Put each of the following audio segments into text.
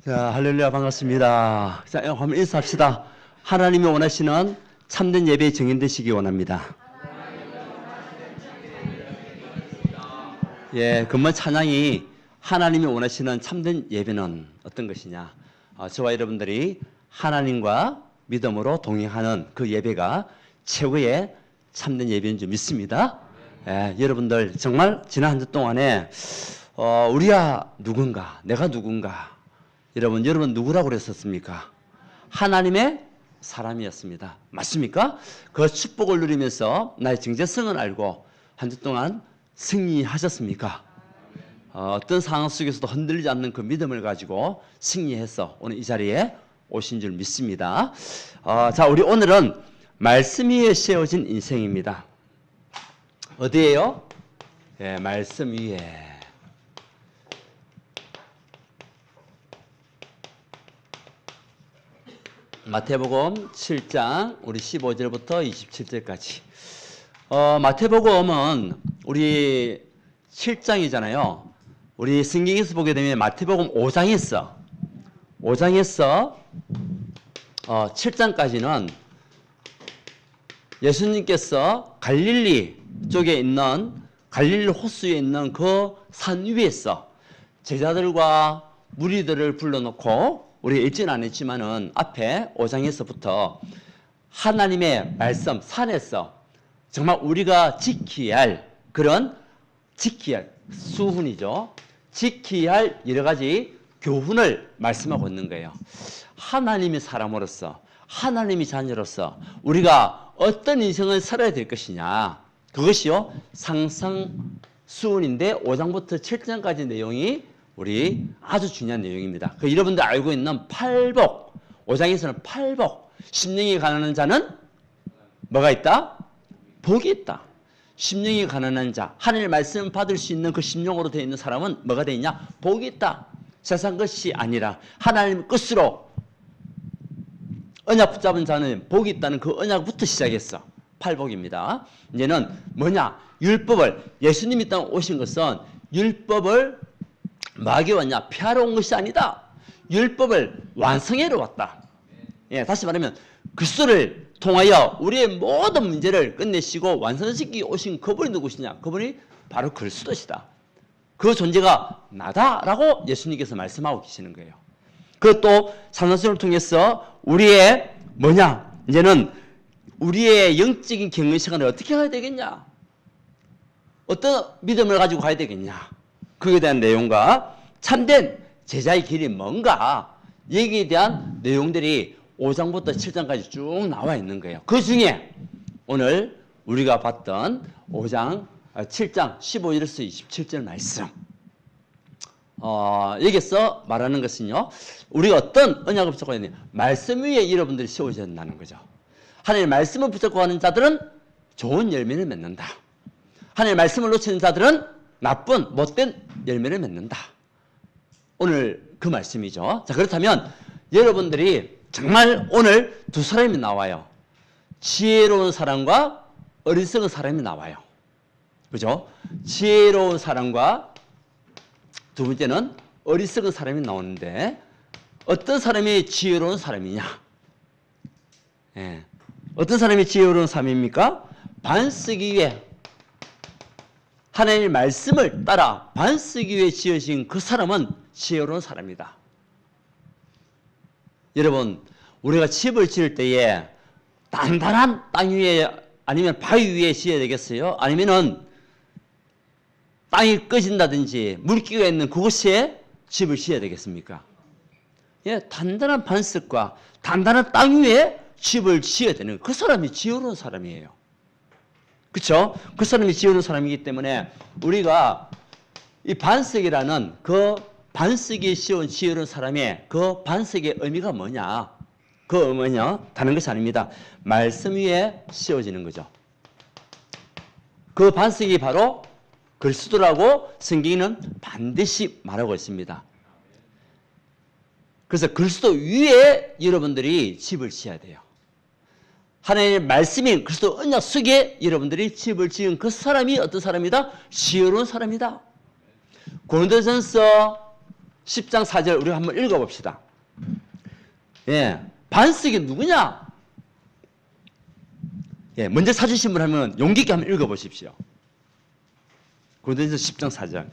자, 할렐루야, 반갑습니다. 자, 한번 인사합시다. 하나님이 원하시는 참된 예배에 정인되시기 원합니다. 예, 근본 찬양이 하나님이 원하시는 참된 예배는 어떤 것이냐? 저와 여러분들이 하나님과 믿음으로 동행하는 그 예배가 최고의 참된 예배인 줄 믿습니다. 예, 여러분들 정말 지난 한 주 동안에 우리가 누군가, 내가 누군가, 여러분 누구라고 그랬었습니까? 하나님의 사람이었습니다. 맞습니까? 그 축복을 누리면서 나의 정체성을 알고 한 주 동안 승리하셨습니까? 어떤 상황 속에서도 흔들리지 않는 그 믿음을 가지고 승리해서 오늘 이 자리에 오신 줄 믿습니다. 자, 우리 오늘은 말씀 위에 세워진 인생입니다. 어디에요? 예, 말씀 위에. 마태복음 7장 우리 15절부터 27절까지. 마태복음은 우리 7장이잖아요. 우리 성경에서 보게 되면 마태복음 5장에서 7장까지는 예수님께서 갈릴리 쪽에 있는 갈릴리 호수에 있는 그 산 위에서 제자들과 무리들을 불러놓고 우리 읽지는 않았지만은 앞에 5장에서부터 하나님의 말씀 산에서 정말 우리가 지켜야 할 그런 수훈이죠. 지켜야 할 여러 가지 교훈을 말씀하고 있는 거예요. 하나님의 사람으로서, 하나님의 자녀로서 우리가 어떤 인생을 살아야 될 것이냐. 그것이요, 상상수훈인데 5장부터 7장까지 내용이 우리 아주 중요한 내용입니다. 그 여러분들 알고 있는 팔복, 5장에서는 팔복, 심령이 가난한 자는 뭐가 있다? 복이 있다. 심령이 가난한 자, 하나님의 말씀 받을 수 있는 그 심령으로 되어 있는 사람은 뭐가 되어 있냐? 복이 있다. 세상 것이 아니라 하나님 끝으로 언약 붙잡은 자는 복이 있다는 그 언약부터 시작했어. 팔복입니다. 이제는 뭐냐? 율법을, 예수님이 땅에 오신 것은 율법을 뭐하게 왔냐? 폐하러 온 것이 아니다. 율법을 완성해로 왔다. 예, 다시 말하면 그리스도를 통하여 우리의 모든 문제를 끝내시고 완성시키기 오신 그분이 누구시냐? 그분이 바로 그리스도시다. 그 존재가 나다라고 예수님께서 말씀하고 계시는 거예요. 그것도 산상수훈을 통해서 우리의 뭐냐? 이제는 우리의 영적인 경외 시간을 어떻게 가야 되겠냐? 어떤 믿음을 가지고 가야 되겠냐? 그에 대한 내용과 참된 제자의 길이 뭔가 여기에 대한 내용들이 5장부터 7장까지 쭉 나와 있는 거예요. 그 중에 오늘 우리가 봤던 7장 15절에서 27절 말씀, 여기서 말하는 것은요, 우리가 어떤 언약을 붙잡고 있느냐, 말씀 위에 여러분들이 세워져야 한다는 거죠. 하나님의 말씀을 붙잡고 하는 자들은 좋은 열매를 맺는다. 하나님의 말씀을 놓치는 자들은 나쁜 못된 열매를 맺는다. 오늘 그 말씀이죠. 자, 그렇다면 여러분들이 정말 오늘 두 사람이 나와요. 지혜로운 사람과 어리석은 사람이 나와요. 그죠? 지혜로운 사람과 두 번째는 어리석은 사람이 나오는데 어떤 사람이 지혜로운 사람이냐? 예. 어떤 사람이 지혜로운 사람입니까? 반쓰기 위해 하나님의 말씀을 따라 반쓰기 위해 지어진 그 사람은 지혜로운 사람이다. 여러분, 우리가 집을 지을 때에 단단한 땅 위에 아니면 바위 위에 지어야 되겠어요? 아니면은 땅이 꺼진다든지 물기가 있는 그곳에 집을 지어야 되겠습니까? 예, 단단한 반석과 단단한 땅 위에 집을 지어야 되는 그 사람이 지혜로운 사람이에요. 그렇죠? 그 사람이 지혜로운 사람이기 때문에 우리가 이 반석이라는 그 반석에 씌운 지혜로운 사람의 그 반석의 의미가 뭐냐? 그 의미냐? 다른 것이 아닙니다. 말씀 위에 씌워지는 거죠. 그 반석이 바로 그리스도라고 성경에는 반드시 말하고 있습니다. 그래서 그리스도 위에 여러분들이 집을 지어야 돼요. 하나님의 말씀인 그리스도 언약 속에 여러분들이 집을 지은 그 사람이 어떤 사람이다? 지혜로운 사람이다. 고린도전서 10장 4절 우리가 한번 읽어봅시다. 예, 반석이 누구냐? 예, 먼저 찾으신 분 하면 용기 있게 한번 읽어보십시오. 고린도전서 10장 4절.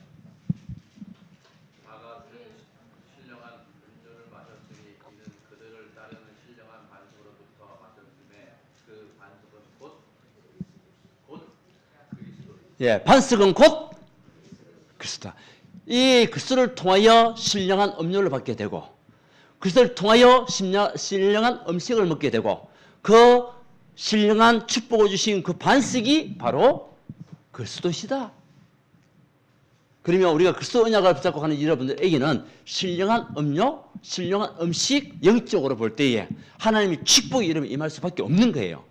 예, 반석은 곧 그리스도다. 이 그리스도를 통하여 신령한 음료를 받게 되고 그리스도를 통하여 신령한 음식을 먹게 되고 그 신령한 축복을 주신 그 반석이 바로 그리스도시다. 그러면 우리가 그리스도 언약을 붙잡고 가는 여러분들에게는 신령한 음료, 신령한 음식 영적으로 볼 때에 하나님의 축복이 여러분 임할 수밖에 없는 거예요.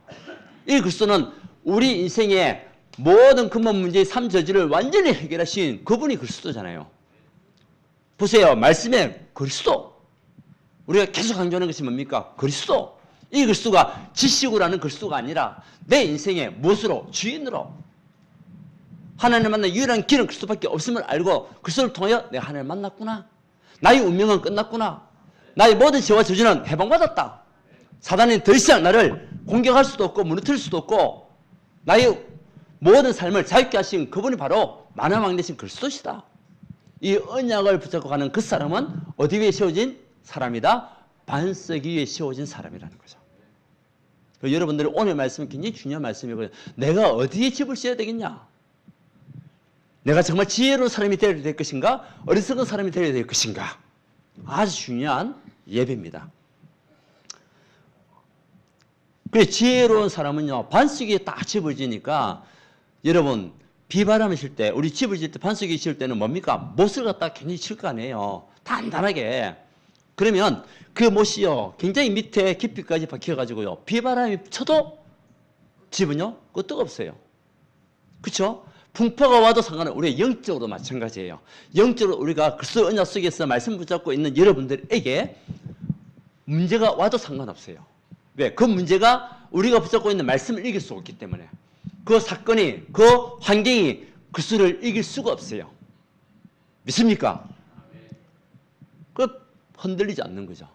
이 그리스도는 우리 인생의 모든 근본 문제의 삶 저지를 완전히 해결하신 그분이 그리스도잖아요. 보세요. 말씀에 그리스도. 우리가 계속 강조하는 것이 뭡니까? 그리스도. 이 그리스도가 지식으로 하는 그리스도가 아니라 내 인생의 무엇으로? 주인으로. 하나님을 만나 유일한 길은 그리스도밖에 없음을 알고 그리스도를 통하여 내가 하나님을 만났구나. 나의 운명은 끝났구나. 나의 모든 죄와 저주는 해방받았다. 사단이 더 이상 나를 공격할 수도 없고 무너뜨릴 수도 없고 나의 모든 삶을 자유케 하신 그분이 바로 만왕왕 되신 그리스도시다. 이 언약을 붙잡고 가는 그 사람은 어디 위에 세워진 사람이다? 반석 위에 세워진 사람이라는 거죠. 여러분들이 오늘 말씀은 굉장히 중요한 말씀이고요. 내가 어디에 집을 지어야 되겠냐? 내가 정말 지혜로운 사람이 되어야 될 것인가? 어리석은 사람이 되어야 될 것인가? 아주 중요한 예배입니다. 그래 지혜로운 사람은요. 반석 위에 딱 집을 지니까 여러분 비바람이 칠 때 우리 집을 지을 때 반석 위에 지을 때는 뭡니까? 못을 갖다 굉장히 칠 거 아니에요. 단단하게. 그러면 그 못이요. 굉장히 밑에 깊이까지 박혀가지고요. 비바람이 쳐도 집은요. 그거 뜨겁어요. 그렇죠? 풍파가 와도 상관은 우리의 영적으로도 마찬가지예요. 영적으로 우리가 그리스도 언약 속에서 말씀 붙잡고 있는 여러분들에게 문제가 와도 상관없어요. 왜? 그 문제가 우리가 붙잡고 있는 말씀을 이길 수 없기 때문에 그 사건이, 그 환경이 그리스도를 이길 수가 없어요. 믿습니까? 그 흔들리지 않는 거죠.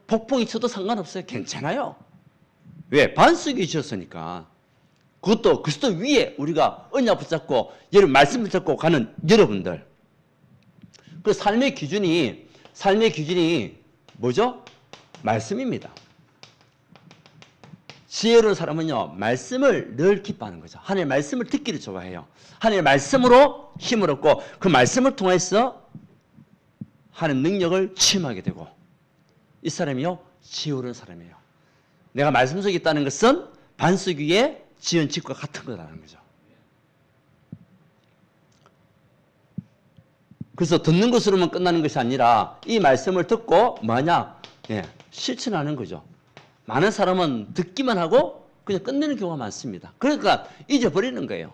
폭풍이 쳐도 상관없어요. 괜찮아요. 왜? 반석이 지었으니까. 그것도 그리스도 위에 우리가 언약 붙잡고 여러분 말씀 붙잡고 가는 여러분들. 그 삶의 기준이 뭐죠? 말씀입니다. 지혜로운 사람은요, 말씀을 늘 기뻐하는 거죠. 하나님의 말씀을 듣기를 좋아해요. 하나님의 말씀으로 힘을 얻고 그 말씀을 통해서 하는 능력을 체험하게 되고 이 사람이요, 지혜로운 사람이에요. 내가 말씀 속에 있다는 것은 반석 위에 지은 집과 같은 거라는 거죠. 그래서 듣는 것으로만 끝나는 것이 아니라 이 말씀을 듣고 뭐냐? 예, 실천하는 거죠. 많은 사람은 듣기만 하고 그냥 끝내는 경우가 많습니다. 그러니까 잊어버리는 거예요.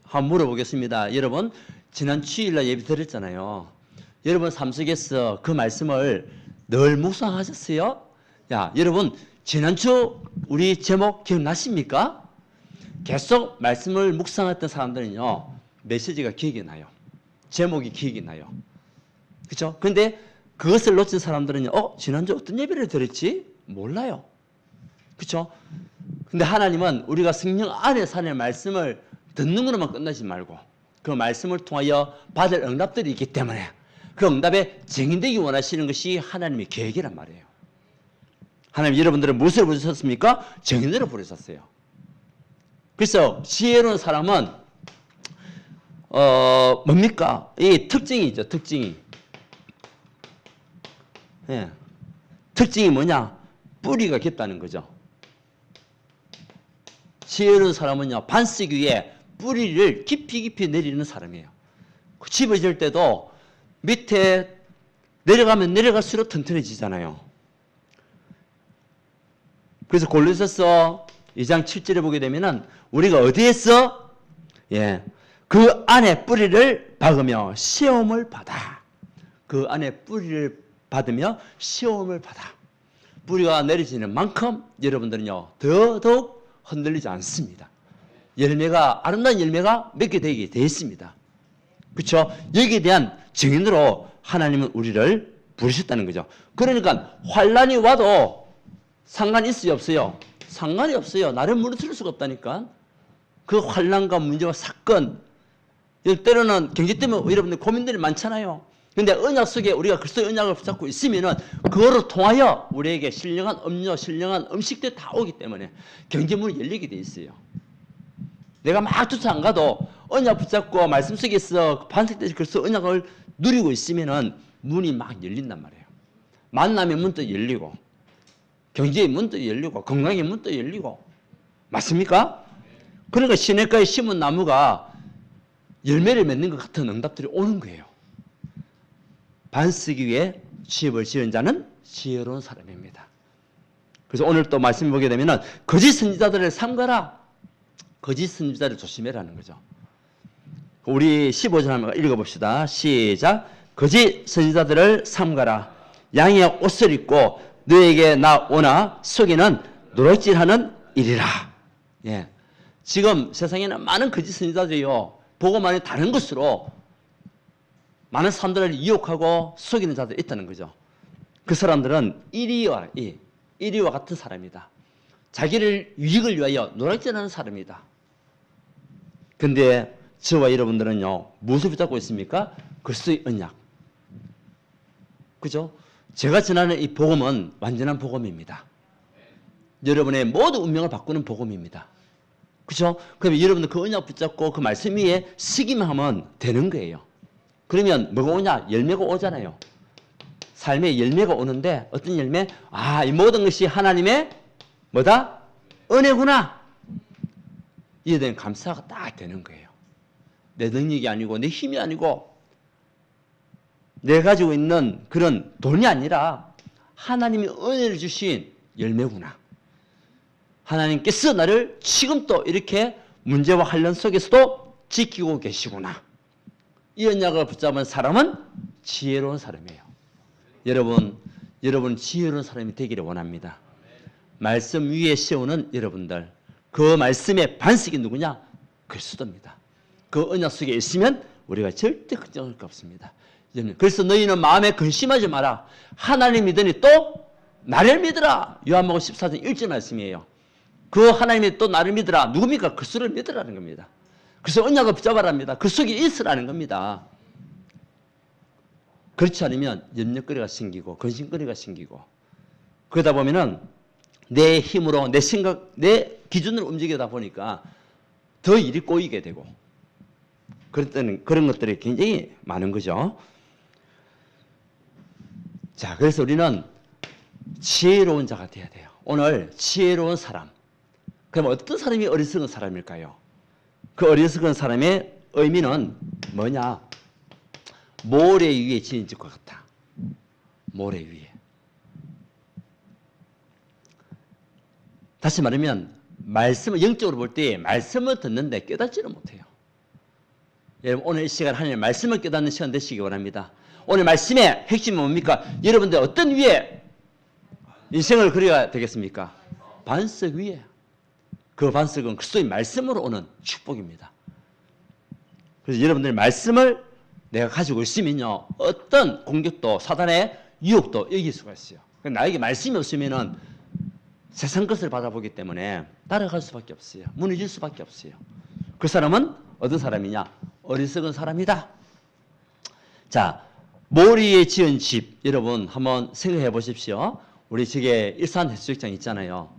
한번 물어보겠습니다. 여러분, 지난 주일날 예배 드렸잖아요. 여러분 삶 속에서 그 말씀을 늘 묵상하셨어요? 야, 여러분 지난주 우리 제목 기억나십니까? 계속 말씀을 묵상했던 사람들은요. 메시지가 기억이 나요. 제목이 기억이 나요. 그렇죠? 그런데 그것을 놓친 사람들은요. 지난주 어떤 예배를 드렸지? 몰라요. 그렇죠? 근데 하나님은 우리가 성령 안에서 하나님의 말씀을 듣는 것만 끝나지 말고 그 말씀을 통하여 받을 응답들이 있기 때문에 그 응답에 증인되기 원하시는 것이 하나님의 계획이란 말이에요. 하나님 여러분들은 무엇을 부르셨습니까? 증인으로 부르셨어요. 그래서 지혜로운 사람은 뭡니까? 이 특징이 있죠. 특징이. 예. 특징이 뭐냐? 뿌리가 깊다는 거죠. 지혜로운 사람은요. 반석 위에 뿌리를 깊이 내리는 사람이에요. 그 집을 지을 때도 밑에 내려가면 내려갈수록 튼튼해지잖아요. 그래서 골로새서 2장 7절에 보게 되면은 우리가 어디에서 그 안에 뿌리를 박으며 시험을 받아. 그 안에 뿌리를 받으며 시험을 받아. 뿌리가 내려지는 만큼 여러분들은요 더더욱 흔들리지 않습니다. 열매가 아름다운 열매가 맺게 되게 되어 있습니다. 그렇죠? 여기에 대한 증인으로 하나님은 우리를 부르셨다는 거죠. 그러니까 환란이 와도 상관이 있어요, 없어요? 상관이 없어요. 나를 무너뜨릴 수가 없다니까. 그 환란과 문제와 사건, 때로는 경제 때문에 여러분들 고민들이 많잖아요. 근데 언약 속에 우리가 그리스도의 언약을 붙잡고 있으면은 그거를 통하여 우리에게 신령한 음료, 신령한 음식들 다 오기 때문에 경제문이 열리게 돼 있어요. 내가 막 쫓아 안 가도 언약 붙잡고 말씀 속에서 반석되지 그리스도 언약을 누리고 있으면은 문이 막 열린단 말이에요. 만남의 문도 열리고 경제의 문도 열리고 건강의 문도 열리고 맞습니까? 그러니까 시냇가에 심은 나무가 열매를 맺는 것 같은 응답들이 오는 거예요. 반석 위에 집을 지은 자는 지혜로운 사람입니다. 그래서 오늘 또 말씀 보게 되면 거짓 선지자들을 삼가라. 거짓 선지자를 조심해라는 거죠. 우리 15절 한번 읽어봅시다. 시작. 거짓 선지자들을 삼가라. 양의 옷을 입고 너에게 나오나 속이는 노략질하는 일이라. 예. 지금 세상에는 많은 거짓 선지자들이요. 보고만이 다른 것으로 많은 사람들을 유혹하고 속이는 자들이 있다는 거죠. 그 사람들은 이리와 같은 사람이다. 자기를 유익을 위하여 노략질하는 사람이다. 근데 저와 여러분들은요, 무엇을 붙잡고 있습니까? 그리스도의 언약. 그죠? 제가 전하는 이 복음은 완전한 복음입니다. 여러분의 모든 운명을 바꾸는 복음입니다. 그죠? 그러면 여러분들 그 언약 붙잡고 그 말씀 위에 쓰기만 하면 되는 거예요. 그러면 뭐가 오냐? 열매가 오잖아요. 삶에 열매가 오는데 어떤 열매? 아, 이 모든 것이 하나님의 뭐다? 은혜구나. 이에 대한 감사가 딱 되는 거예요. 내 능력이 아니고 내 힘이 아니고 내가 가지고 있는 그런 돈이 아니라 하나님이 은혜를 주신 열매구나. 하나님께서 나를 지금 또 이렇게 문제와 환란 속에서도 지키고 계시구나. 이 언약을 붙잡은 사람은 지혜로운 사람이에요. 여러분 지혜로운 사람이 되기를 원합니다. 말씀 위에 세우는 여러분들, 그 말씀의 반석이 누구냐? 그리스도입니다. 그 언약 속에 있으면 우리가 절대 걱정할 게 없습니다. 그래서 너희는 마음에 근심하지 마라. 하나님 믿으니 또 나를 믿으라. 요한복음 14장 1절 말씀이에요. 그 하나님이 또 나를 믿으라. 누굽니까? 그리스도를 믿으라는 겁니다. 그래서 언약을 붙잡아랍니다. 그 속에 있으라는 겁니다. 그렇지 않으면 염려거리가 생기고 근심거리가 생기고 그러다 보면은 내 힘으로 내 생각, 내 기준으로 움직이다 보니까 더 일이 꼬이게 되고 그런 것들이 굉장히 많은 거죠. 자, 그래서 우리는 지혜로운 자가 돼야 돼요. 오늘 지혜로운 사람. 그럼 어떤 사람이 어리석은 사람일까요? 그 어리석은 사람의 의미는 뭐냐? 모래 위에 지은 집과 같다. 모래 위에. 다시 말하면 말씀을 영적으로 볼 때 말씀을 듣는데 깨닫지를 못해요. 여러분 오늘 이 시간 하나님의 말씀을 깨닫는 시간 되시기 원합니다. 오늘 말씀의 핵심은 뭡니까? 여러분들 어떤 위에 인생을 그려야 되겠습니까? 반석 위에. 그 반석은 그리스도의 말씀으로 오는 축복입니다. 그래서 여러분들 말씀을 내가 가지고 있으면요, 어떤 공격도 사단의 유혹도 이길 수가 있어요. 나에게 말씀이 없으면은 세상 것을 바라보기 때문에 따라갈 수밖에 없어요. 무너질 수밖에 없어요. 그 사람은 어떤 사람이냐? 어리석은 사람이다. 자, 모리에 지은 집, 여러분 한번 생각해 보십시오. 우리 저게 일산 해수욕장 있잖아요.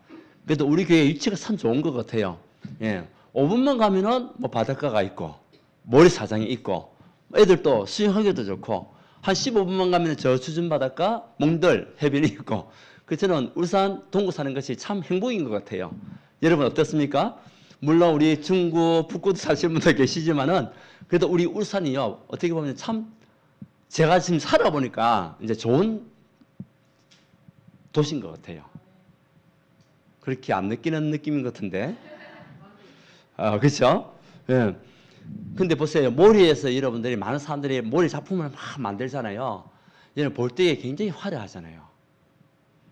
그래도 우리 교회 위치가 참 좋은 것 같아요. 예, 5분만 가면은 뭐 바닷가가 있고 모래사장이 있고 애들도 수영하기도 좋고 한 15분만 가면 저 수준 바닷가 몽들 해변이 있고 그 저는 울산 동구 사는 것이 참 행복인 것 같아요. 여러분 어떻습니까? 물론 우리 중구 북구도 사시는 분들 계시지만은 그래도 우리 울산이요 어떻게 보면 참 제가 지금 살아보니까 이제 좋은 도시인 것 같아요. 그렇게 안 느끼는 느낌인 것 같은데. 그렇죠? 예. 근데 보세요. 모리에서 여러분들이 많은 사람들이 모리 작품을 막 만들잖아요. 얘는 볼 때에 굉장히 화려하잖아요.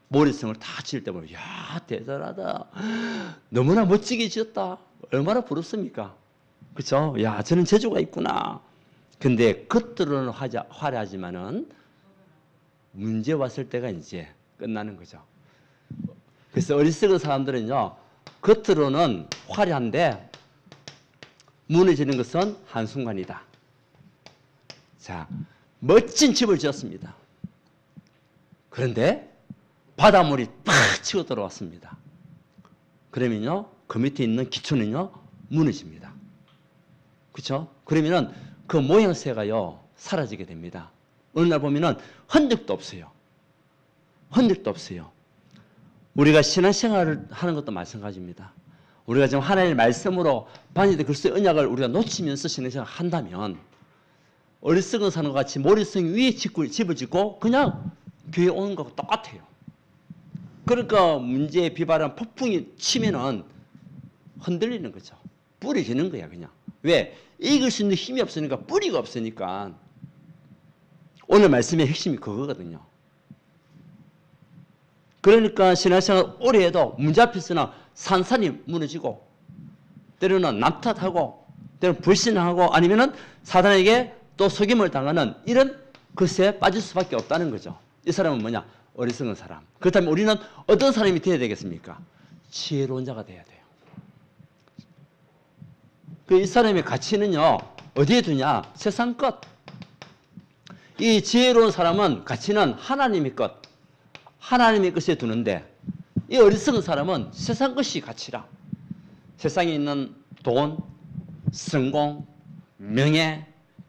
모리성을 다 지을 때 보면 야 대단하다. 너무나 멋지게 지었다. 얼마나 부럽습니까? 그렇죠? 야 저는 재주가 있구나. 근데 겉으로는 화려하지만은 문제 왔을 때가 이제 끝나는 거죠. 그래서 어리석은 사람들은요, 겉으로는 화려한데 무너지는 것은 한순간이다. 자, 멋진 집을 지었습니다. 그런데 바닷물이 팍 치고 들어왔습니다. 그러면요, 그 밑에 있는 기초는요, 무너집니다. 그렇죠? 그러면은 그 모양새가요, 사라지게 됩니다. 어느 날 보면은 흔적도 없어요. 흔적도 없어요. 우리가 신앙생활을 하는 것도 마찬가지입니다. 우리가 지금 하나님의 말씀으로 반야된 그리스도의 언약을 우리가 놓치면서 신앙생활을 한다면 어리석은 사람과 같이 머리성 위에 집을 짓고 그냥 교회 오는 것과 똑같아요. 그러니까 문제, 비바람, 폭풍이 치면은 흔들리는 거죠. 뿌려지는 거야, 그냥. 왜? 이길 수 있는 힘이 없으니까, 뿌리가 없으니까. 오늘 말씀의 핵심이 그거거든요. 그러니까 신앙생활 오래 해도 문제 앞에서는 산산이 무너지고, 때로는 남탓하고, 때로는 불신하고, 아니면은 사단에게 또 속임을 당하는 이런 것에 빠질 수밖에 없다는 거죠. 이 사람은 뭐냐? 어리석은 사람. 그렇다면 우리는 어떤 사람이 되어야 되겠습니까? 지혜로운 자가 되어야 돼요. 이 사람의 가치는요, 어디에 두냐? 세상 것. 이 지혜로운 사람은 가치는 하나님의 것, 하나님의 것에 두는데, 이 어리석은 사람은 세상 것이 가치라. 세상에 있는 돈, 성공, 명예,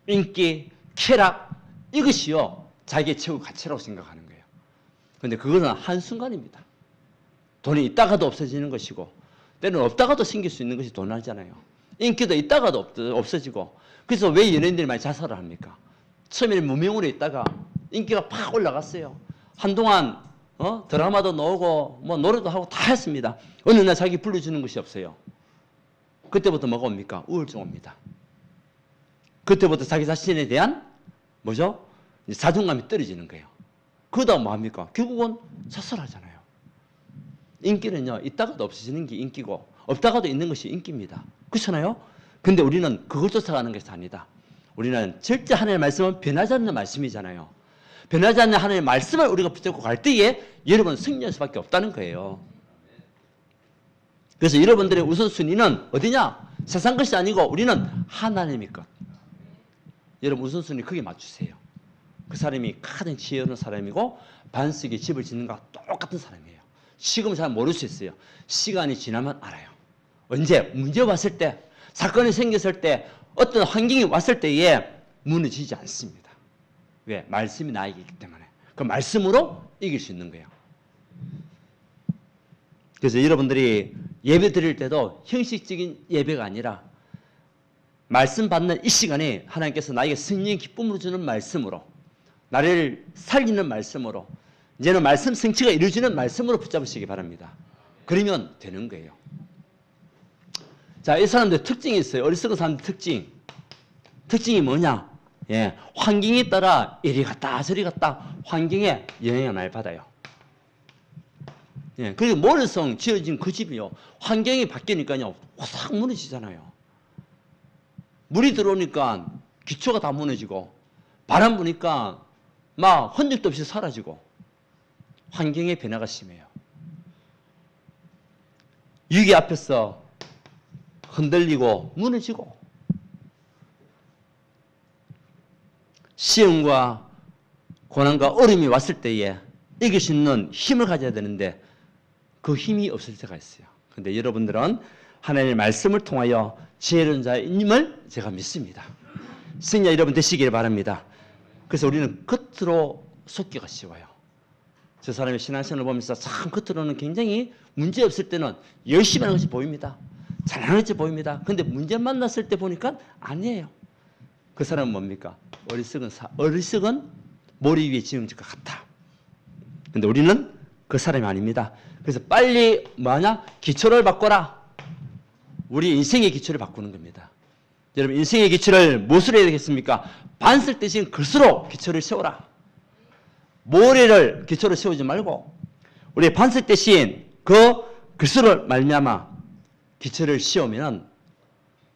인기, 쾌락, 이것이요, 자기의 최고 가치라고 생각하는 거예요. 그런데 그것은 한순간입니다. 돈이 있다가도 없어지는 것이고, 때로는 없다가도 생길 수 있는 것이 돈이잖아요. 인기도 있다가도 없어지고. 그래서 왜 연예인들이 많이 자살을 합니까? 처음에는 무명으로 있다가 인기가 팍 올라갔어요. 한동안 드라마도 나오고 뭐 노래도 하고 다 했습니다. 어느 날 자기 불러주는 것이 없어요. 그때부터 뭐가 옵니까? 우울증 옵니다. 그때부터 자기 자신에 대한 뭐죠? 자존감이 떨어지는 거예요. 그러다 뭐 합니까? 결국은 자살하잖아요. 인기는요, 있다가도 없어지는 게 인기고 없다가도 있는 것이 인기입니다. 그렇잖아요? 근데 우리는 그걸 쫓아가는 것이 아니다. 우리는 절대 하나님의 말씀은 변하지 않는 말씀이잖아요. 변하지 않는 하나님의 말씀을 우리가 붙잡고 갈 때에 여러분 승리할 수밖에 없다는 거예요. 그래서 여러분들의 우선순위는 어디냐? 세상 것이 아니고 우리는 하나님의 것. 여러분 우선순위 크게 맞추세요. 그 사람이 가장 지혜로운 사람이고 반석에 집을 짓는 것과 똑같은 사람이에요. 지금 잘 모를 수 있어요. 시간이 지나면 알아요. 언제? 문제 왔을 때, 사건이 생겼을 때, 어떤 환경이 왔을 때에 무너지지 않습니다. 왜? 말씀이 나에게 있기 때문에. 그 말씀으로 이길 수 있는 거예요. 그래서 여러분들이 예배 드릴 때도 형식적인 예배가 아니라 말씀 받는 이 시간에 하나님께서 나에게 승리의 기쁨을 주는 말씀으로, 나를 살리는 말씀으로, 이제는 말씀 성취가 이루어지는 말씀으로 붙잡으시기 바랍니다. 그러면 되는 거예요. 자, 이 사람들 특징이 있어요. 어리석은 사람들 특징이 뭐냐? 예, 환경에 따라 이리 갔다 저리 갔다 환경에 영향을 많이 받아요. 예, 그리고 모래성 지어진 그 집이요, 환경이 바뀌니까요 확 무너지잖아요. 물이 들어오니까 기초가 다 무너지고, 바람 부니까 막 흔적도 없이 사라지고, 환경의 변화가 심해요. 위기 앞에서 흔들리고 무너지고, 시험과 고난과 어려움이 왔을 때에 이길 수 있는 힘을 가져야 되는데 그 힘이 없을 때가 있어요. 그런데 여러분들은 하나님의 말씀을 통하여 지혜로운 자임을 제가 믿습니다. 승리자 여러분 되시기를 바랍니다. 그래서 우리는 겉으로 속기가 쉬워요. 저 사람의 신앙생활을 보면서 참 겉으로는 굉장히 문제 없을 때는 열심히 하는 것이 보입니다. 잘하는 것이 보입니다. 근데 문제 만났을 때 보니까 아니에요. 그 사람은 뭡니까? 어리석은 머리 위에 지은 것 같아. 근데 우리는 그 사람이 아닙니다. 그래서 빨리 뭐하냐? 기초를 바꿔라. 우리 인생의 기초를 바꾸는 겁니다. 여러분 인생의 기초를 무엇으로 해야 되겠습니까? 반석 대신 글수로 기초를 세워라. 모래를 기초로 세우지 말고 우리 반석 대신 그 글수를 말미암아 기초를 씌우면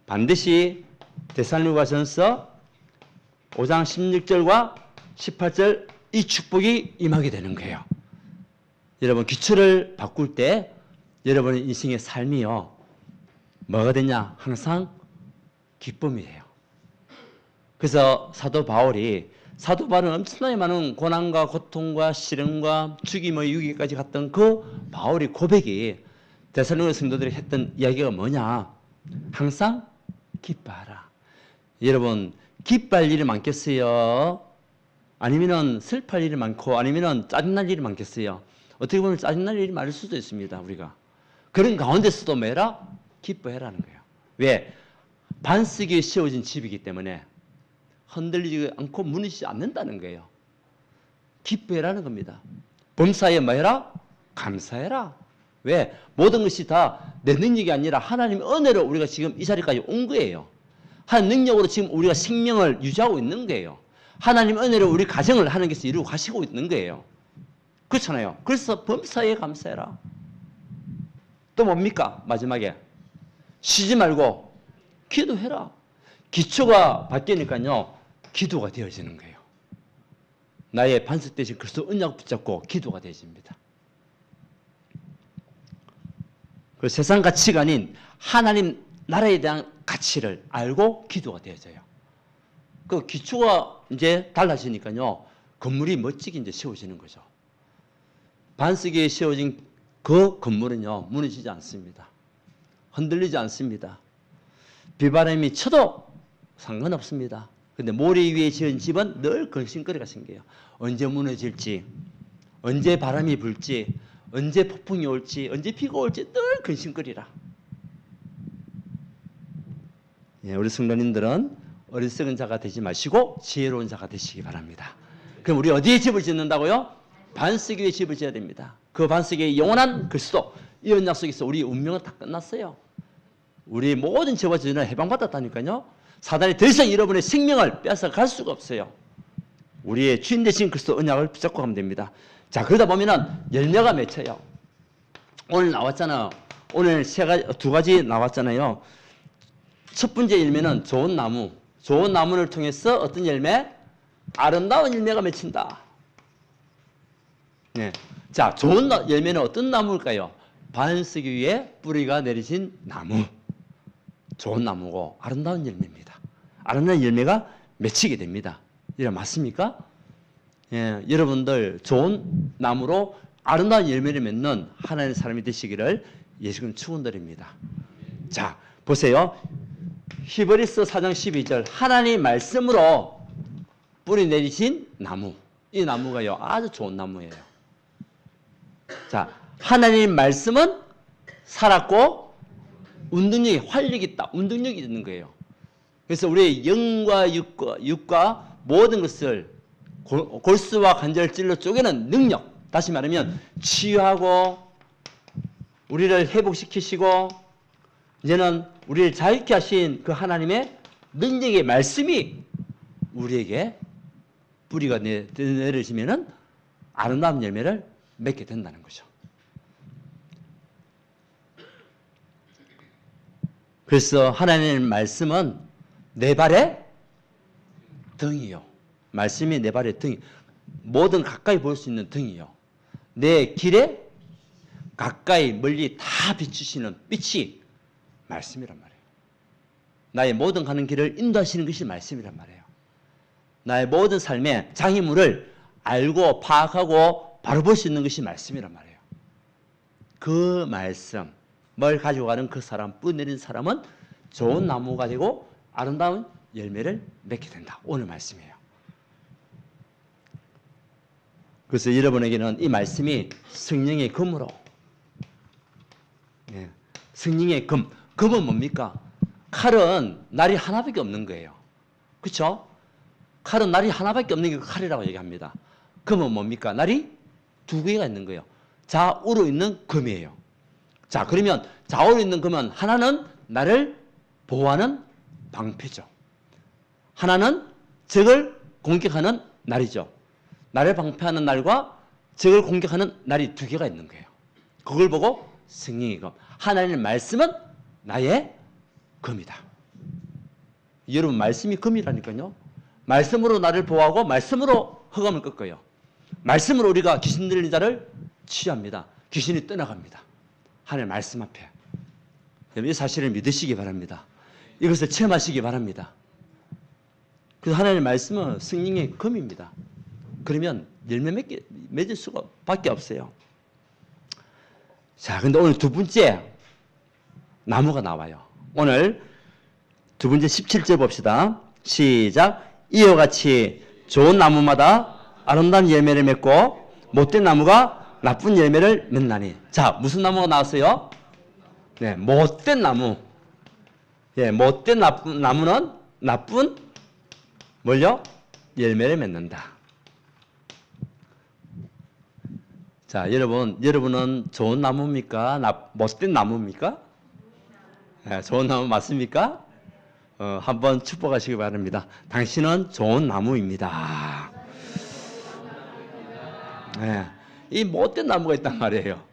반드시 데살로니가전서 5장 16절과 18절 이 축복이 임하게 되는 거예요. 여러분 기초를 바꿀 때 여러분의 인생의 삶이요. 뭐가 되냐? 항상 기쁨이에요. 그래서 사도 바울은 엄청나게 많은 고난과 고통과 시련과 죽임의 유기까지 갔던 그 바울의 고백이 데살로니가 성도들이 했던 이야기가 뭐냐? 항상 기뻐하라. 여러분 기뻐할 일이 많겠어요? 아니면은 슬퍼할 일이 많고 아니면은 짜증날 일이 많겠어요? 어떻게 보면 짜증날 일이 많을 수도 있습니다. 우리가 그런 가운데서도 뭐해라? 기뻐해라는 거예요. 왜? 반석이 씌워진 집이기 때문에 흔들리지 않고 무너지지 않는다는 거예요. 기뻐해라는 겁니다. 범사에 뭐해라? 감사해라. 왜? 모든 것이 다 내 능력이 아니라 하나님의 은혜로 우리가 지금 이 자리까지 온 거예요. 한 능력으로 지금 우리가 생명을 유지하고 있는 거예요. 하나님 은혜로 우리 가정을 하나님께서 이루고 가시고 있는 거예요. 그렇잖아요. 그래서 범사에 감사해라. 또 뭡니까? 마지막에 쉬지 말고 기도해라. 기초가 바뀌니까요. 기도가 되어지는 거예요. 나의 반석 대신 그리스도 언약 붙잡고 기도가 되어집니다. 그 세상 가치가 아닌 하나님 나라에 대한 가치를 알고 기도가 되어져요. 그 기초가 이제 달라지니까요. 건물이 멋지게 이제 세워지는 거죠. 반석에 세워진 그 건물은요. 무너지지 않습니다. 흔들리지 않습니다. 비바람이 쳐도 상관없습니다. 근데 모래 위에 지은 집은 늘 근심거리가 생겨요. 언제 무너질지, 언제 바람이 불지, 언제 폭풍이 올지, 언제 비가 올지 늘 근심거리라. 예, 우리 성도님들은 어리석은 자가 되지 마시고 지혜로운 자가 되시기 바랍니다. 그럼 우리 어디에 집을 짓는다고요? 반석 위에 집을 지어야 됩니다. 그 반석에 영원한 그리스도, 이 언약 속에서 우리 운명은 다 끝났어요. 우리 모든 죄와 저주는 해방받았다니까요. 사단이 더 이상 여러분의 생명을 빼앗아 갈 수가 없어요. 우리의 주인 되신 그리스도 언약을 붙잡고 가면 됩니다. 자, 그러다 보면은 열매가 맺혀요. 오늘 나왔잖아요. 오늘 두 가지 나왔잖아요. 첫 번째 열매는 좋은 나무. 좋은 나무를 통해서 어떤 열매? 아름다운 열매가 맺힌다. 네. 자, 좋은 열매는 어떤 나무일까요? 반석 위에 뿌리가 내리진 나무. 좋은 나무고 아름다운 열매입니다. 아름다운 열매가 맺히게 됩니다. 이래 맞습니까? 예, 여러분들 좋은 나무로 아름다운 열매를 맺는 하나님의 사람이 되시기를 예수님 축원드립니다. 자, 보세요. 히브리서 4장 12절 하나님 말씀으로 뿌리 내리신 나무. 이 나무가요 아주 좋은 나무예요. 자, 하나님 말씀은 살았고 운동력이 활력이 있다. 운동력이 있는 거예요. 그래서 우리의 영과 육과 모든 것을 골수와 관절을 찔러 쪼개는 능력. 다시 말하면 치유하고 우리를 회복시키시고 이제는 우리를 자유케 하신 그 하나님의 능력의 말씀이 우리에게 뿌리가 내려지면은 아름다운 열매를 맺게 된다는 거죠. 그래서 하나님의 말씀은 내 발의 등이요. 말씀이 내 발의 등이. 뭐든 가까이 볼 수 있는 등이요. 내 길에 가까이 멀리 다 비추시는 빛이 말씀이란 말이에요. 나의 모든 가는 길을 인도하시는 것이 말씀이란 말이에요. 나의 모든 삶의 장애물을 알고 파악하고 바로 볼 수 있는 것이 말씀이란 말이에요. 그 말씀을 가지고 가는 그 사람, 뿌리내린 사람은 좋은 나무가 되고 아름다운 열매를 맺게 된다. 오늘 말씀이에요. 그래서 여러분에게는 이 말씀이 성령의 검으로, 예, 성령의 검. 검은 뭡니까? 칼은 날이 하나밖에 없는 거예요. 그렇죠? 칼은 날이 하나밖에 없는 게 칼이라고 얘기합니다. 검은 뭡니까? 날이 두 개가 있는 거예요. 좌우로 있는 검이에요. 자, 그러면 좌우로 있는 검은 하나는 나를 보호하는 방패죠. 하나는 적을 공격하는 날이죠. 나를 방패하는 날과 적을 공격하는 날이 두 개가 있는 거예요. 그걸 보고 성령의 검. 하나님의 말씀은 나의 검이다. 여러분 말씀이 검이라니까요. 말씀으로 나를 보호하고 말씀으로 흑암을 꺾어요. 말씀으로 우리가 귀신 들린 자를 치유합니다. 귀신이 떠나갑니다. 하나님의 말씀 앞에. 이 사실을 믿으시기 바랍니다. 이것을 체험하시기 바랍니다. 그래서 하나님의 말씀은 성령의 검입니다. 그러면 열매 맺을 수가 밖에 없어요. 자, 근데 오늘 두 번째 나무가 나와요. 오늘 두 번째 17절 봅시다. 시작. 이와 같이 좋은 나무마다 아름다운 열매를 맺고 못된 나무가 나쁜 열매를 맺나니. 자, 무슨 나무가 나왔어요? 네, 못된 나무. 예, 못된 나무는 나쁜 뭘요? 열매를 맺는다. 자, 여러분은 좋은 나무입니까? 못된 나무입니까? 네, 좋은 나무 맞습니까? 한번 축복하시기 바랍니다. 당신은 좋은 나무입니다. 네, 이 못된 나무가 있단 말이에요.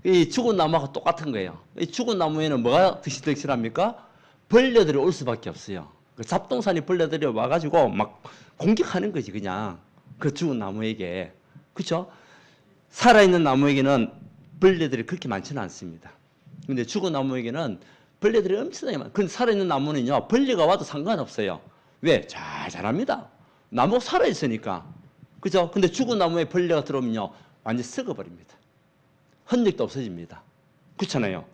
이 죽은 나무하고 똑같은 거예요. 이 죽은 나무에는 뭐가 득실합니까? 벌레들이 올 수밖에 없어요. 그 잡동사니 벌레들이 와가지고 막 공격하는 거지, 그냥. 그 죽은 나무에게. 그렇죠? 살아있는 나무에게는 벌레들이 그렇게 많지는 않습니다. 근데 죽은 나무에게는 벌레들이 엄청나게 많아요. 근데 살아있는 나무는요, 벌레가 와도 상관없어요. 왜? 잘 자랍니다. 나무가 살아있으니까. 그죠? 근데 죽은 나무에 벌레가 들어오면요, 완전히 썩어버립니다. 흔적도 없어집니다. 그렇잖아요.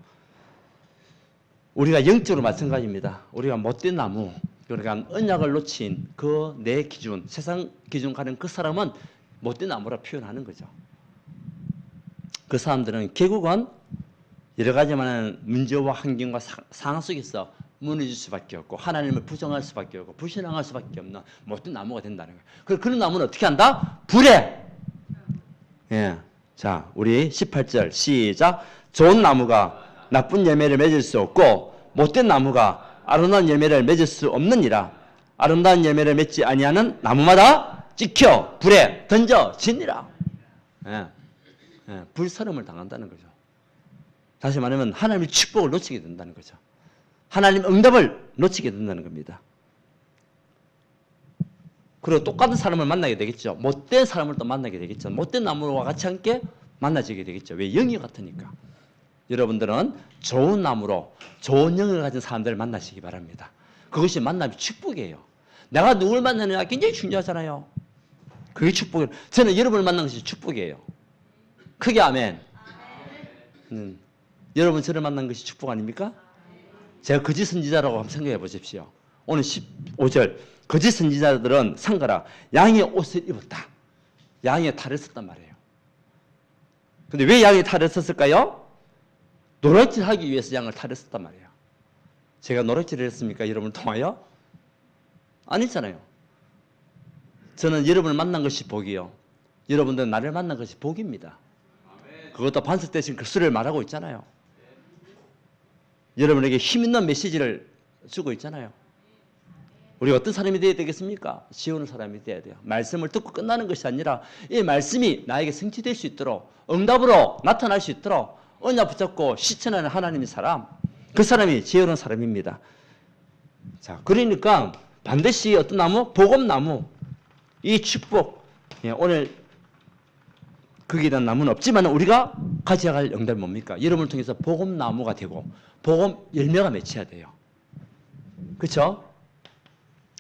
우리가 영적으로 마찬가지입니다. 우리가 못된 나무, 그러니까 언약을 놓친 그 내 기준, 세상 기준 가는 그 사람은 못된 나무라 표현하는 거죠. 그 사람들은 결국은 여러 가지 많은 문제와 환경과 상황 속에서 무너질 수밖에 없고 하나님을 부정할 수밖에 없고 불신앙할 수밖에 없는 못된 나무가 된다는 거예요. 그래서 그런 나무는 어떻게 한다? 불에. 예. 자, 우리 18절 시작. 좋은 나무가 나쁜 열매를 맺을 수 없고 못된 나무가 아름다운 열매를 맺을 수 없느니라. 아름다운 열매를 맺지 아니하는 나무마다 찍혀 불에 던져지니라. 예. 예. 불사름을 당한다는 거죠. 다시 말하면 하나님의 축복을 놓치게 된다는 거죠. 하나님 응답을 놓치게 된다는 겁니다. 그리고 똑같은 사람을 만나게 되겠죠. 못된 사람을 또 만나게 되겠죠. 못된 나무와 같이 함께 만나지게 되겠죠. 왜? 영이 같으니까. 여러분들은 좋은 나무로 좋은 영을 가진 사람들을 만나시기 바랍니다. 그것이 만남의 축복이에요. 내가 누굴 만나느냐 굉장히 중요하잖아요. 그게 축복이에요. 저는 여러분을 만난 것이 축복이에요. 크게 아멘. 여러분 저를 만난 것이 축복 아닙니까? 제가 거짓 선지자라고 한번 생각해 보십시오. 오늘 15절. 거짓 선지자들은 상가라 양의 옷을 입었다. 양의 탈을 썼단 말이에요. 근데 왜 양의 탈을 썼을까요? 노략질 하기 위해서 양을 탈을 썼단 말이에요. 제가 노략질을 했습니까? 여러분을 통하여? 아니잖아요. 저는 여러분을 만난 것이 복이요. 여러분들은 나를 만난 것이 복입니다. 그것도 반석 대신 그 수를 말하고 있잖아요. 여러분에게 힘 있는 메시지를 주고 있잖아요. 우리가 어떤 사람이 되어야 되겠습니까? 지우는 사람이 되어야 돼요. 말씀을 듣고 끝나는 것이 아니라 이 말씀이 나에게 성취될 수 있도록 응답으로 나타날 수 있도록 언약 붙잡고 실천하는 하나님의 사람, 그 사람이 지혜로운 사람입니다. 자, 그러니까 반드시 어떤 나무? 복음나무. 이 축복. 오늘 거기에 대한 나무는 없지만 우리가 가져야 할 응답이 뭡니까? 여러분을 통해서 복음나무가 되고 복음 열매가 맺혀야 돼요. 그렇죠?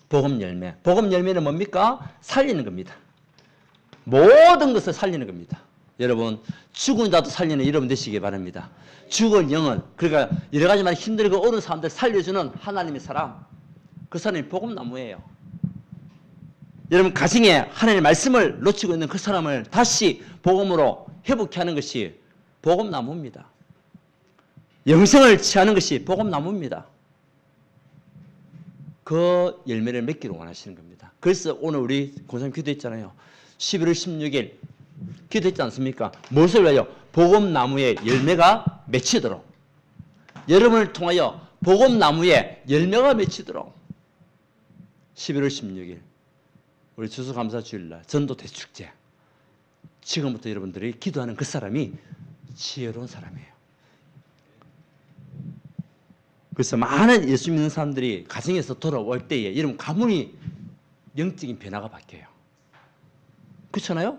복음 열매. 복음 열매는 뭡니까? 살리는 겁니다. 모든 것을 살리는 겁니다. 여러분 죽은 자도 살리는 여러분 되시기 바랍니다. 죽은 영은 그러니까 여러 가지만 힘들고 어려운 사람들 살려주는 하나님의 사람. 그 사람이 복음나무예요. 여러분 가정에 하나님의 말씀을 놓치고 있는 그 사람을 다시 복음으로 회복케 하는 것이 복음나무입니다. 영생을 취하는 것이 복음나무입니다. 그 열매를 맺기를 원하시는 겁니다. 그래서 오늘 우리 공사님 기도했잖아요. 11월 16일 기도했지 않습니까? 무엇을 위하여? 복음나무의 열매가 맺히도록. 여러분을 통하여 복음나무의 열매가 맺히도록. 11월 16일 우리 추수감사주일날 전도 대축제. 지금부터 여러분들이 기도하는 그 사람이 지혜로운 사람이에요. 그래서 많은 예수 믿는 사람들이 가정에서 돌아올 때에 여러분 가문이 영적인 변화가 바뀌어요. 그렇잖아요?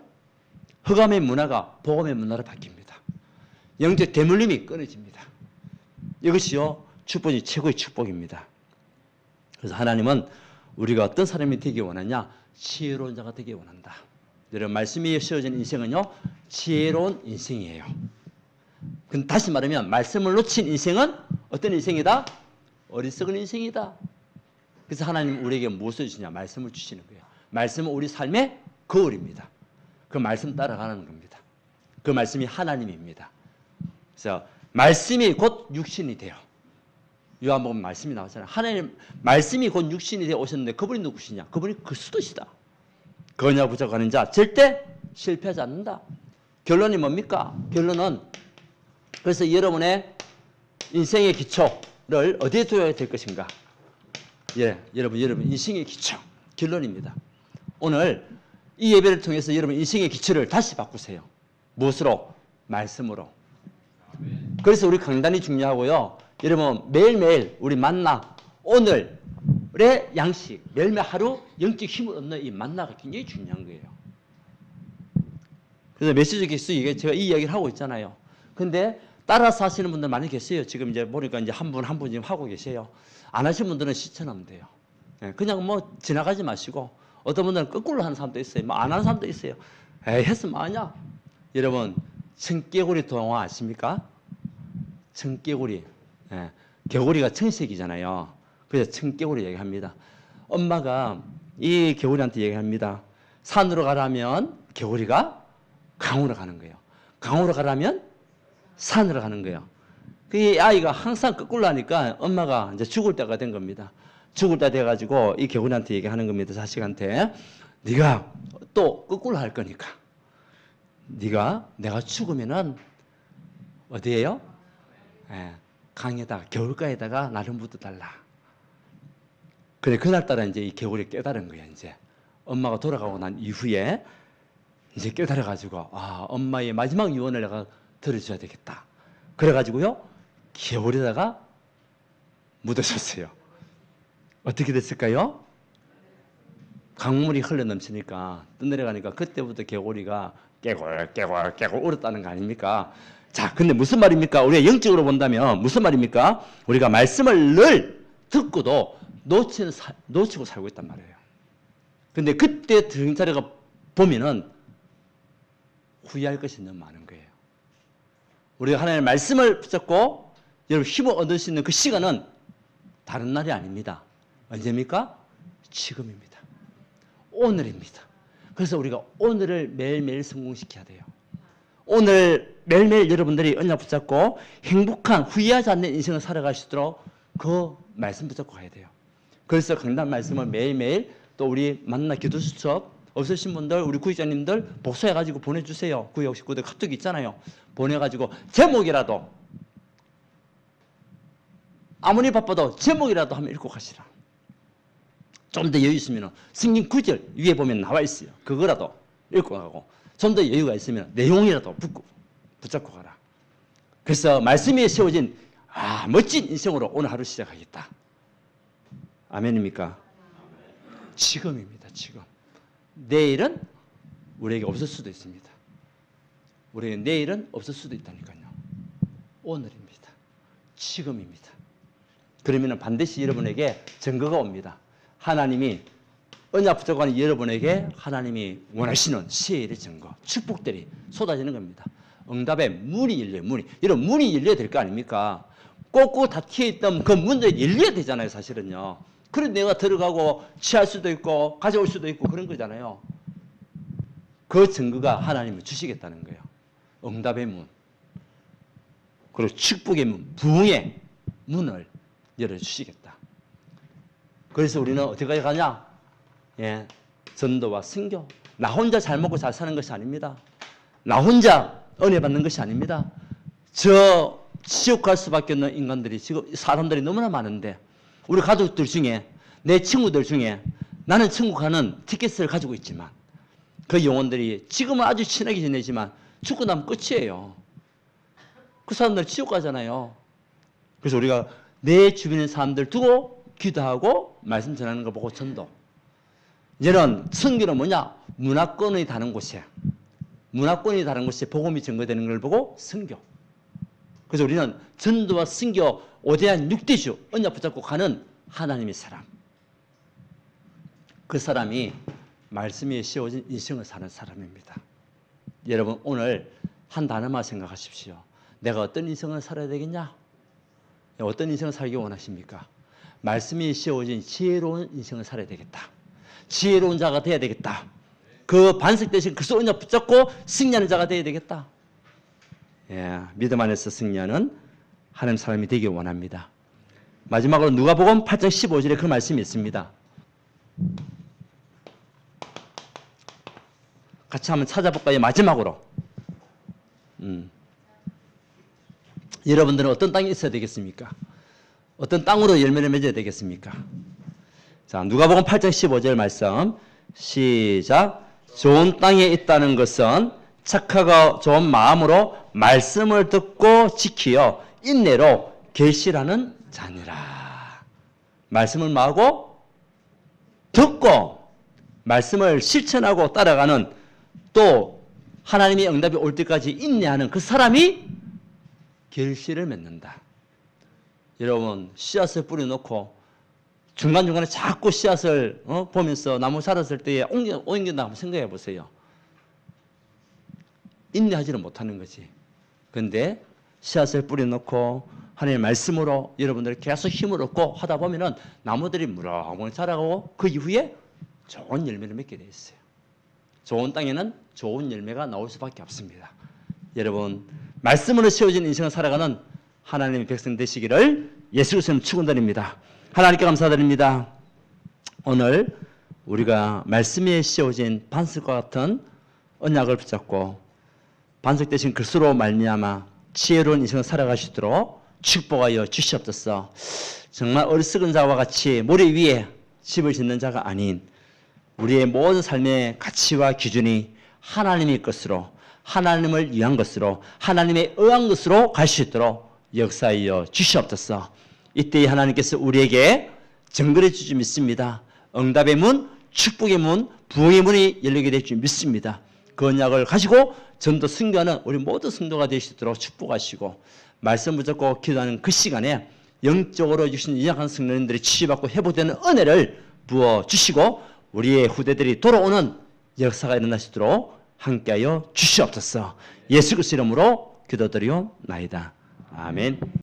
흑암의 문화가 복음의 문화로 바뀝니다. 영적 대물림이 끊어집니다. 이것이요, 축복이 최고의 축복입니다. 그래서 하나님은 우리가 어떤 사람이 되기 원하냐? 지혜로운 자가 되기 원한다. 여러분, 말씀이 씌워진 인생은요, 지혜로운 인생이에요. 근데 다시 말하면 말씀을 놓친 인생은 어떤 인생이다? 어리석은 인생이다. 그래서 하나님 우리에게 무엇을 주시냐? 말씀을 주시는 거예요. 말씀은 우리 삶의 거울입니다. 그 말씀 따라가는 겁니다. 그 말씀이 하나님입니다. 그래서 말씀이 곧 육신이 돼요. 요한복음 말씀이 나왔잖아요. 하나님 말씀이 곧 육신이 되어 오셨는데 그분이 누구시냐? 그분이 그리스도시다. 거냐 부족하는 자 절대 실패하지 않는다. 결론이 뭡니까? 결론은 그래서 여러분의 인생의 기초를 어디에 두어야 될 것인가? 예, 여러분 인생의 기초 결론입니다. 오늘 이 예배를 통해서 여러분 인생의 기초를 다시 바꾸세요. 무엇으로? 말씀으로. 그래서 우리 강단이 중요하고요. 여러분 매일매일 우리 만나 오늘의 양식 매일매일 하루 영적 힘을 얻는 이 만나가 굉장히 중요한 거예요. 그래서 메시지 개수 이게 제가 이 이야기를 하고 있잖아요. 근데 따라서 하시는 분들 많이 계세요. 지금 이제 보니까 이제 한 분 한 분 지금 하고 계세요. 안 하신 분들은 실천하면 돼요. 그냥 뭐 지나가지 마시고 어떤 분들은 거꾸로 하는 사람도 있어요. 뭐 안 하는 사람도 있어요. 에이 했으면 뭐하냐? 여러분 청개구리 동화 아십니까? 청개구리. 예, 개구리가 청색이잖아요. 그래서 청개구리 얘기합니다. 엄마가 이 개구리한테 얘기합니다. 산으로 가라면 개구리가 강으로 가는 거예요. 강으로 가라면 산으로 가는 거예요. 그 아이가 항상 거꾸로 하니까 엄마가 이제 죽을 때가 된 겁니다. 죽을 때 돼가지고 이 개구리한테 얘기하는 겁니다. 자식한테. 네가 또 거꾸로 할 거니까. 네가 내가 죽으면은 어디에요? 예, 강에다가 겨울가에다가 나를 묻어달라. 그래 그날따라 이제 이 개구리 깨달은 거야. 이제 엄마가 돌아가고 난 이후에 이제 깨달아가지고 아 엄마의 마지막 유언을 내가 들어줘야 되겠다. 그래가지고요 개울에다가 묻어줬어요. 어떻게 됐을까요? 강물이 흘러 넘치니까 떠내려가니까 그때부터 개구리가 깨골 울었다는 거 아닙니까? 자, 근데 무슨 말입니까? 우리가 영적으로 본다면 무슨 말입니까? 우리가 말씀을 늘 듣고도 놓치고 살고 있단 말이에요. 근데 그때 정찰해가 보면은 후회할 것이 너무 많은 거예요. 우리가 하나님의 말씀을 붙잡고 여러분 힘을 얻을 수 있는 그 시간은 다른 날이 아닙니다. 언제입니까? 지금입니다. 오늘입니다. 그래서 우리가 오늘을 매일매일 성공시켜야 돼요. 오늘 매일매일 여러분들이 언약 붙잡고 행복한 후회하지 않는 인생을 살아갈 수 있도록 그 말씀 붙잡고 가야 돼요. 그래서 강단 말씀을 매일매일 또 우리 만나 기도 수첩 없으신 분들 우리 구직자님들 복사해가지고 보내주세요. 구역 식구들 카톡 있잖아요. 보내가지고 제목이라도 아무리 바빠도 제목이라도 한번 읽고 가시라. 좀 더 여유 있으면 성경 구절 위에 보면 나와 있어요. 그거라도 읽고 가고 좀 더 여유가 있으면 내용이라도 붙잡고 가라. 그래서 말씀에 세워진 멋진 인생으로 오늘 하루 시작하겠다. 아멘입니까? 지금입니다. 지금. 내일은 우리에게 없을 수도 있습니다. 우리에게 내일은 없을 수도 있다니까요. 오늘입니다. 지금입니다. 그러면 반드시 여러분에게 증거가 옵니다. 하나님이 언약 붙잡고 여러분에게 하나님이 원하시는 세일의 증거, 축복들이 쏟아지는 겁니다. 응답의 문이 열려요. 문이. 여러분 문이 열려야 될 거 아닙니까? 꼭꼭 닫혀있던 그 문도 열려야 되잖아요. 사실은요. 그래서 내가 들어가고 취할 수도 있고 가져올 수도 있고 그런 거잖아요. 그 증거가 하나님이 주시겠다는 거예요. 응답의 문. 그리고 축복의 문, 부흥의 문을 열어주시겠다. 그래서 우리는 어떻게 가냐? 예, 전도와 선교. 나 혼자 잘 먹고 잘 사는 것이 아닙니다. 나 혼자 은혜 받는 것이 아닙니다. 저 지옥 갈 수밖에 없는 인간들이 지금 사람들이 너무나 많은데 우리 가족들 중에 내 친구들 중에 나는 천국 가는 티켓을 가지고 있지만 그 영혼들이 지금은 아주 친하게 지내지만 죽고 나면 끝이에요. 그 사람들 지옥 가잖아요. 그래서 우리가 내 주변의 사람들 두고 기도하고 말씀 전하는 거 보고 전도. 이제는 선교는 뭐냐? 문화권이 다른 곳이야. 문화권이 다른 곳에 복음이 증거되는 걸 보고 선교. 그래서 우리는 전도와 선교 5대한 6대주 언약 붙잡고 가는 하나님의 사람. 그 사람이 말씀 위에 씌워진 인생을 사는 사람입니다. 여러분 오늘 한 단어만 생각하십시오. 내가 어떤 인생을 살아야 되겠냐? 어떤 인생을 살기 원하십니까? 말씀 위에 씌워진 지혜로운 인생을 살아야 되겠다. 지혜로운 자가 되어야 되겠다. 그 반석 대신 그리스도 언약 붙잡고 승리하는 자가 되어야 되겠다. 예, 믿음 안에서 승리하는 하나님 사람이 되길 원합니다. 마지막으로 누가복음 8장 15절에 그 말씀이 있습니다. 같이 한번 찾아볼까요? 마지막으로. 여러분들은 어떤 땅에 있어야 되겠습니까? 어떤 땅으로 열매를 맺어야 되겠습니까? 자, 누가복음 8장 15절 말씀 시작. 좋은 땅에 있다는 것은 착하고 좋은 마음으로 말씀을 듣고 지키어 인내로 결실하는 자니라. 말씀을 뭐하고? 듣고 말씀을 실천하고 따라가는, 또 하나님의 응답이 올 때까지 인내하는 그 사람이 결실을 맺는다. 여러분 씨앗을 뿌려놓고 중간중간에 자꾸 씨앗을 보면서 나무 자랐을 때에 옮긴다 한번 생각해 보세요. 인내하지는 못하는 거지. 그런데 씨앗을 뿌려놓고 하나님의 말씀으로 여러분들이 계속 힘을 얻고 하다 보면은 나무들이 무럭무럭 자라고 그 이후에 좋은 열매를 맺게 돼 있어요. 좋은 땅에는 좋은 열매가 나올 수밖에 없습니다. 여러분 말씀으로 세워진 인생을 살아가는 하나님의 백성 되시기를 예수 그리스도님 축원드립니다. 하나님께 감사드립니다. 오늘 우리가 말씀에 씌워진 반석과 같은 언약을 붙잡고 반석 대신 그리스도로 말미암아 지혜로운 인생을 살아가시도록 축복하여 주시옵소서. 정말 어리석은 자와 같이 모래 위에 집을 짓는 자가 아닌 우리의 모든 삶의 가치와 기준이 하나님의 것으로, 하나님을 위한 것으로, 하나님의 의한 것으로 갈 수 있도록 역사하여 주시옵소서. 이때 하나님께서 우리에게 증거해 주실 줄 믿습니다. 응답의 문, 축복의 문, 부흥의 문이 열리게 될 줄 믿습니다. 그 언약을 가지고 전도 승교하는 우리 모두 성도가 될 수 있도록 축복하시고, 말씀 붙잡고 기도하는 그 시간에 영적으로 주신 연약한 성도님들이 치유받고 회복되는 은혜를 부어주시고 우리의 후대들이 돌아오는 역사가 일어나시도록 함께하여 주시옵소서. 예수 그리스도 이름으로 기도드리옵나이다. 아멘.